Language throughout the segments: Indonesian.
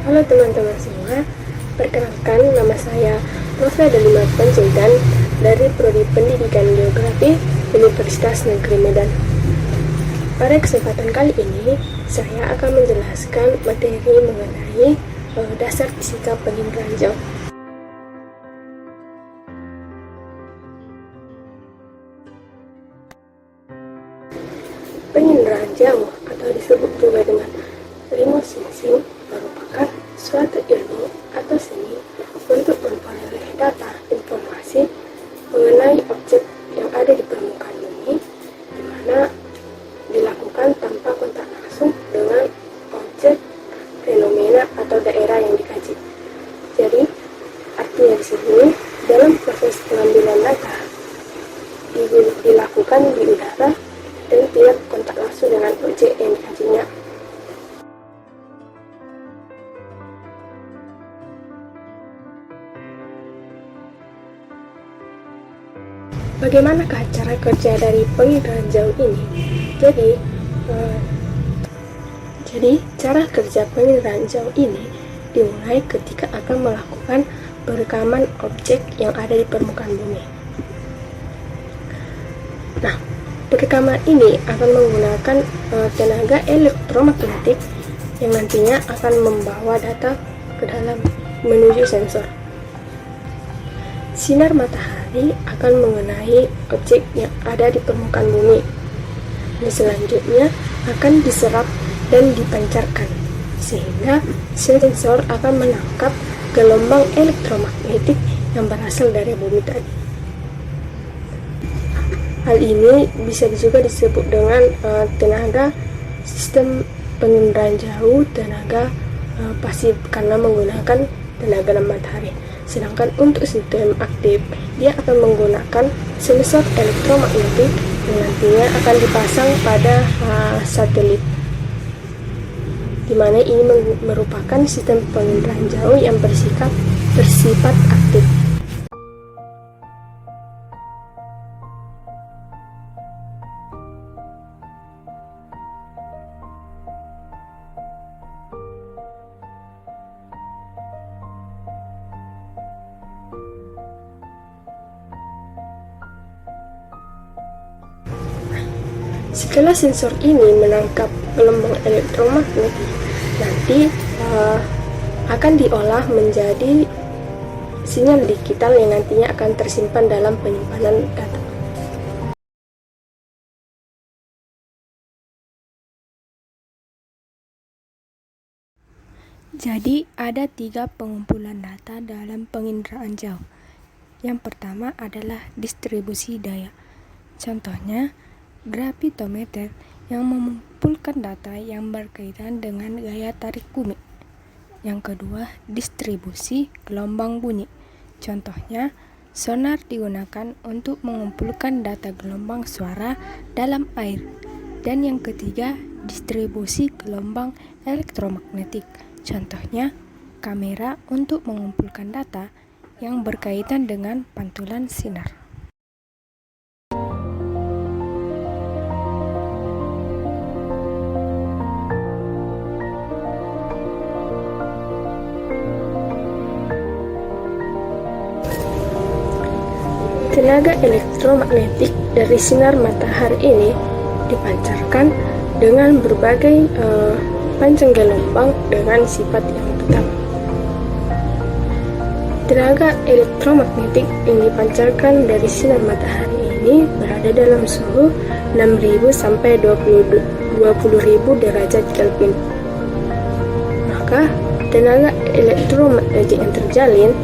Halo teman-teman semua, perkenalkan nama saya Nova Delima Panjaitan dari Prodi Pendidikan Geografi Universitas Negeri Medan. Pada kesempatan kali ini, saya akan menjelaskan materi mengenai dasar fisika angin ranjau. Angin ranjau atau disebut juga dengan limo singsing merupakan suatu ilmu atau seni untuk memperoleh data informasi mengenai objek yang ada di permukaan bumi, di mana dilakukan tanpa kontak langsung dengan objek, fenomena atau daerah yang dikaji. Jadi, artinya di sini dalam proses pengambilan data dilakukan di udara dan tidak kontak langsung dengan objek yang dikajinya. Bagaimanakah cara kerja dari angin ranjau ini? Jadi cara kerja angin ranjau ini dimulai ketika akan melakukan perekaman objek yang ada di permukaan bumi. Nah, perekaman ini akan menggunakan tenaga elektromagnetik yang nantinya akan membawa data ke dalam menuju sensor. Sinar matahari akan mengenai objek yang ada di permukaan bumi, dan selanjutnya akan diserap dan dipancarkan, sehingga sensor akan menangkap gelombang elektromagnetik yang berasal dari bumi tadi. Hal ini bisa juga disebut dengan tenaga sistem angin ranjau tenaga pasif karena menggunakan tenaga matahari. Sedangkan untuk sistem aktif, dia akan menggunakan sensor elektromagnetik yang nantinya akan dipasang pada satelit, di mana ini merupakan sistem angin ranjau yang bersifat aktif. Setelah sensor ini menangkap gelombang elektromagnetik, nanti akan diolah menjadi sinyal digital yang nantinya akan tersimpan dalam penyimpanan data. Jadi ada 3 pengumpulan data dalam angin ranjau. Yang pertama adalah distribusi daya. Contohnya gravitometer yang mengumpulkan data yang berkaitan dengan gaya tarik bumi. Yang kedua, distribusi gelombang bunyi. Contohnya, sonar digunakan untuk mengumpulkan data gelombang suara dalam air. Dan yang ketiga, distribusi gelombang elektromagnetik. Contohnya, kamera untuk mengumpulkan data yang berkaitan dengan pantulan sinar. Tenaga elektromagnetik dari sinar matahari ini dipancarkan dengan berbagai panjang gelombang dengan sifat yang tetap. Tenaga elektromagnetik yang dipancarkan dari sinar matahari ini berada dalam suhu 6.000 sampai 20.000 derajat Kelvin. Maka tenaga elektromagnetik yang terjalin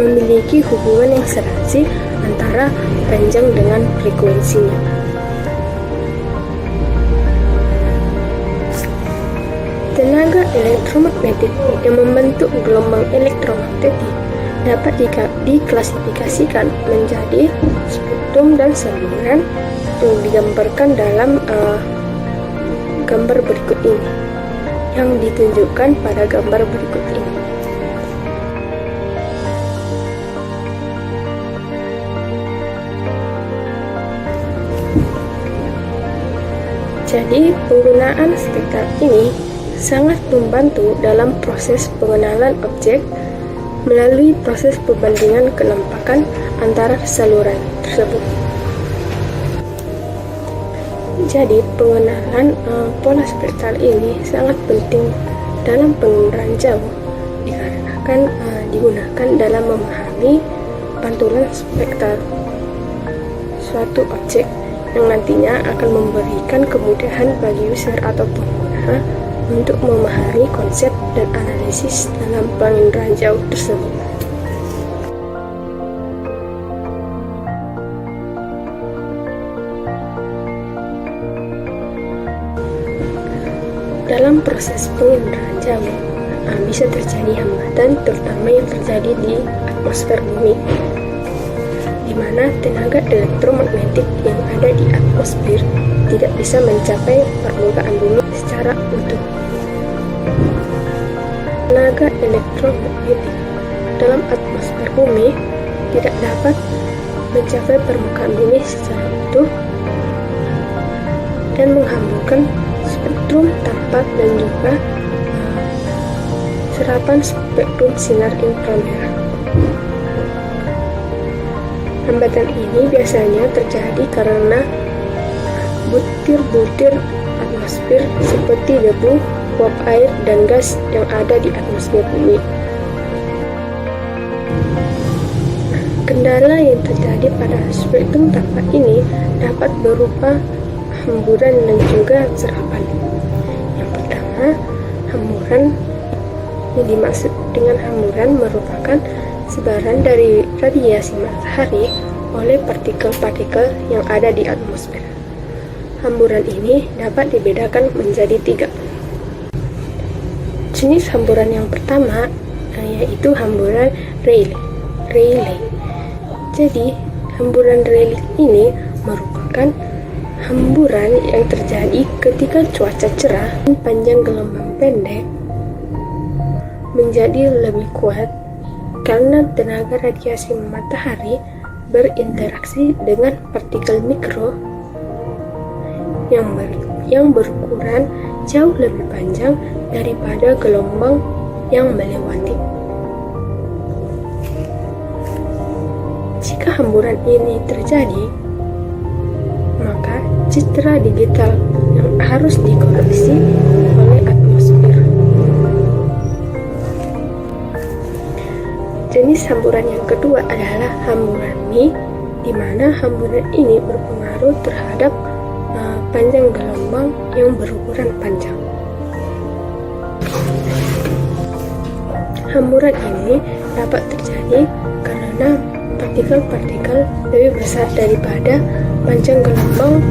memiliki hubungan yang serasi antara panjang dengan frekuensinya. Tenaga elektromagnetik yang membentuk gelombang elektromagnetik dapat diklasifikasikan menjadi spektrum dan saluran yang digambarkan dalam gambar berikut ini, yang ditunjukkan pada gambar berikut ini. Jadi, penggunaan spektrum ini sangat membantu dalam proses pengenalan objek melalui proses perbandingan kenampakan antara saluran tersebut. Jadi pengenalan pola spektral ini sangat penting dalam penginderaan jauh dikarenakan digunakan dalam memahami pantulan spektral suatu objek yang nantinya akan memberikan kemudahan bagi user atau pengguna untuk memahami konsep dan analisis dalam penginderaan jauh tersebut. Dalam proses penginderaan jauh, bisa terjadi hambatan terutama yang terjadi di atmosfer bumi, di mana tenaga elektromagnetik yang ada di atmosfer tidak bisa mencapai permukaan bumi secara utuh. Tenaga elektromagnetik dalam atmosfer bumi tidak dapat mencapai permukaan bumi secara utuh dan menghamburkan spektrum tampak dan juga serapan spektrum sinar inframerah. Hambatan ini biasanya terjadi karena butir-butir atmosfer seperti debu, uap air, dan gas yang ada di atmosfer bumi. Kendala yang terjadi pada spektrum tampak ini dapat berupa hamburan dan juga serapan. Yang pertama, hamburan. Yang dimaksud dengan hamburan merupakan sebaran dari radiasi matahari oleh partikel-partikel yang ada di atmosfer. Hamburan ini dapat dibedakan menjadi 3. Jenis hamburan yang pertama yaitu hamburan Rayleigh. Jadi, hamburan Rayleigh ini merupakan hamburan yang terjadi ketika cuaca cerah dan panjang gelombang pendek menjadi lebih kuat karena tenaga radiasi matahari berinteraksi dengan partikel mikro yang berukuran jauh lebih panjang daripada gelombang yang melewati. Jika hamburan ini terjadi, maka citra digital yang harus dikoreksi oleh atmosfer. Jenis hamburan yang kedua adalah hamburan Mie, di mana hamburan ini berpengaruh terhadap panjang gelombang yang berukuran panjang. Hamburan ini dapat terjadi karena partikel-partikel lebih besar daripada panjang gelombang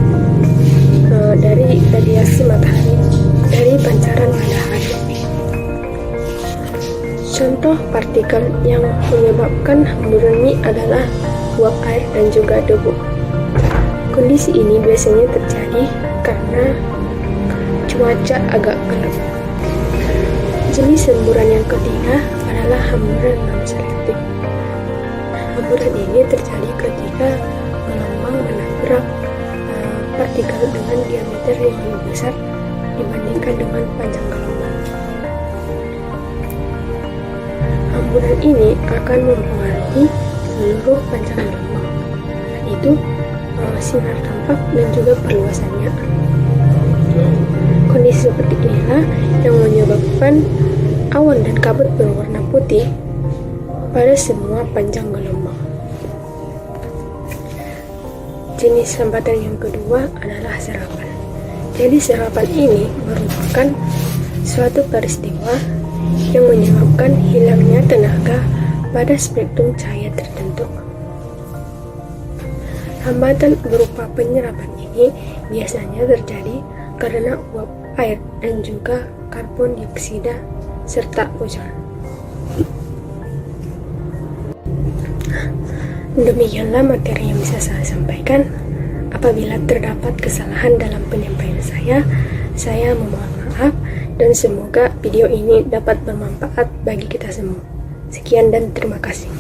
dari radiasi matahari dari pancaran matahari. Contoh partikel yang menyebabkan hamburan Mie adalah uap air dan juga debu. Kondisi ini biasanya terjadi karena cuaca agak gelap. Jenis hamburan yang ketiga adalah hamburan non-selektif. Hamburan ini terjadi ketika gelombang menabrak partikel dengan diameter yang lebih besar dibandingkan dengan panjang gelombang. Hamburan ini akan mempengaruhi seluruh panjang gelombang, yaitu sinar tampak dan juga perluasannya. Kondisi seperti inilah yang menyebabkan awan dan kabut berwarna putih pada semua panjang gelombang. Jenis hambatan yang kedua adalah serapan. Jadi serapan ini merupakan suatu peristiwa yang menyebabkan hilangnya tenaga pada spektrum cahaya tertentu. Hambatan berupa penyerapan ini biasanya terjadi karena uap air dan juga karbon dioksida serta ozon. Demikianlah materi yang bisa saya sampaikan. Apabila terdapat kesalahan dalam penyampaian saya memohon maaf dan semoga video ini dapat bermanfaat bagi kita semua. Sekian dan terima kasih.